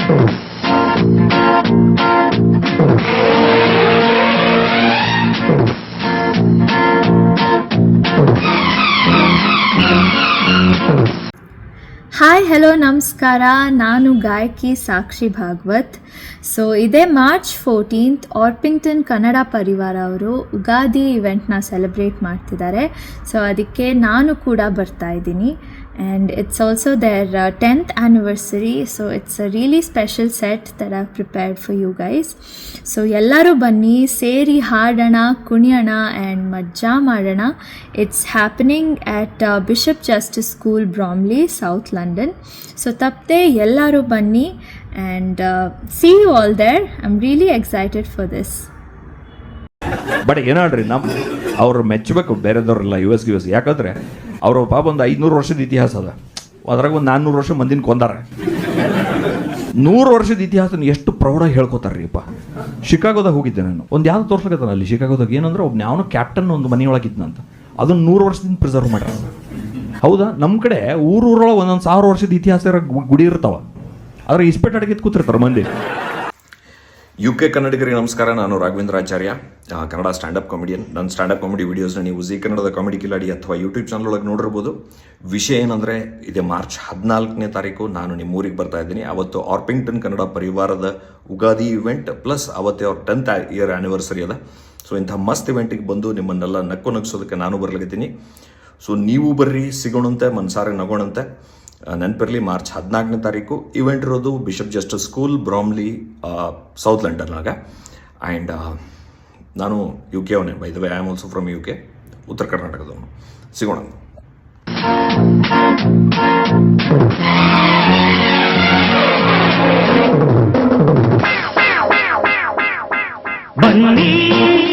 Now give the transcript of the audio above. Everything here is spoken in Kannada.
ಹಾಯ್ ಹಲೋ ನಮಸ್ಕಾರ, ನಾನು ಗಾಯಕಿ ಸಾಕ್ಷಿ ಭಾಗವತ್. ಸೊ ಇದೇ ಮಾರ್ಚ್ 14 ಆರ್ಪಿಂಗ್ಟನ್ ಕನ್ನಡ ಪರಿವಾರ ಅವರು ಉಗಾದಿ ಇವೆಂಟ್ನ ಸೆಲೆಬ್ರೇಟ್ ಮಾಡ್ತಿದ್ದಾರೆ. ಸೊ ಅದಕ್ಕೆ ನಾನು ಕೂಡ ಬರ್ತಾ ಇದ್ದೀನಿ. And it's also their 10th anniversary. So it's a really special set that I've prepared for you guys. So ಎಲ್ಲರೂ ಬನ್ನಿ, ಸೇರಿ ಹಾಡೋಣ, ಕುಣಿಯೋಣ ಆ್ಯಂಡ್ ಮಜಾ ಮಾಡೋಣ. It's happening at Bishop Justice school, Bromley, south London. So ತಪ್ಪದೆ ಎಲ್ಲರೂ ಬನ್ನಿ and see you all there. I am really excited for this. But ಏನಾಡ್ರಿ, ಅವ್ರು ಮೆಚ್ಚಬೇಕು ಬೇರೆದವ್ರೆಲ್ಲ US ಯಾಕಂದರೆ ಅವರು ಪಾಪ ಒಂದು 500 ವರ್ಷದ ಇತಿಹಾಸ ಅದ. ಅದ್ರಾಗ ಒಂದು 400 ವರ್ಷ ಮಂದಿನ ಕೊಂದಾರ. 100 ವರ್ಷದ ಇತಿಹಾಸನ ಎಷ್ಟು ಪ್ರೌಢಾಗಿ ಹೇಳ್ಕೊತಾರ್ರಿಪ್ಪ. ಶಿಕಾಗೋದಾಗ ಹೋಗಿದ್ದೆ ನಾನು, ಒಂದು ಯಾವ್ದು ತೋರ್ಸ್ಲಿಕ್ಕತ್ತಾನ ಅಲ್ಲಿ ಶಿಕಾಗೋದಾಗ. ಏನಂದ್ರೆ ಒಬ್ಬ ಯಾವನೋ ಕ್ಯಾಪ್ಟನ್ ಒಂದು ಮನೆಯೊಳಗಿದ್ನಂತ, ಅದನ್ನು 100 ವರ್ಷದಿಂದ ಪ್ರಿಸರ್ವ್ ಮಾಡ್ಯಾರ. ಹೌದಾ? ನಮ್ಮ ಕಡೆ ಊರೊಳಗೆ ಒಂದೊಂದು 1000 ವರ್ಷದ ಇತಿಹಾಸ ಇರೋ ಗುಡಿ ಇರ್ತಾವ, ಆದರೆ ಇಸ್ಪೇಟ್ ಅಡಗಿದ್ದು ಕೂತಿರ್ತಾರೆ ಮಂದಿ. UK ಕನ್ನಡಿಗರಿಗೆ ನಮಸ್ಕಾರ. ನಾನು ರಾಘವೇಂದ್ರಾಚಾರ್ಯ, ಕನ್ನಡ ಸ್ಟ್ಯಾಂಡಪ್ ಕಾಮಿಡಿಯನ್. ನನ್ನ ಸ್ಟ್ಯಾಂಡಪ್ ಕಾಮಿಡಿ ವೀಡಿಯೋಸ್ನ ನೀವು ಜಿ ಕನ್ನಡದ ಕಾಮಿಡಿ ಕಿಲಾಡಿ ಅಥವಾ ಯೂಟ್ಯೂಬ್ ಚಾನಲ್ ಒಳಗೆ ನೋಡಿರ್ಬೋದು. ವಿಷಯ ಏನಂದರೆ, ಇದೇ ಮಾರ್ಚ್ 14ನೇ ತಾರೀಕು ನಾನು ನಿಮ್ಮ ಊರಿಗೆ ಬರ್ತಾ ಇದ್ದೀನಿ. ಅವತ್ತು ಆರ್ಪಿಂಗ್ಟನ್ ಕನ್ನಡ ಪರಿವಾರದ ಉಗಾದಿ ಇವೆಂಟ್ ಪ್ಲಸ್ ಅವತ್ತೇ ಅವ್ರ 10th year anniversary ಅದ. ಸೊ ಇಂಥ ಮಸ್ತ್ ಇವೆಂಟಿಗೆ ಬಂದು ನಿಮ್ಮನ್ನೆಲ್ಲ ನಗಿಸೋದಕ್ಕೆ ನಾನು ಬರ್ಲಿದ್ದೀನಿ. ಸೊ ನೀವು ಬರ್ರಿ, ಸಿಗೋಣಂತೆ, ಮನ್ಸಾರಿಗೆ ನಗೋಣಂತೆ. ನೆನಪಿರಲಿ, ಮಾರ್ಚ್ 14ನೇ ತಾರೀಕು ಇವೆಂಟ್ ಇರೋದು Bishop Justice school, Bromley, south ಲಂಡನ್ನಾಗ. ಆ್ಯಂಡ್ ನಾನು UK ಅವನೇ, by the way I am also from UK, ಉತ್ತರ ಕರ್ನಾಟಕದವನು. ಸಿಗೋಣ. ಬನ್ನಿ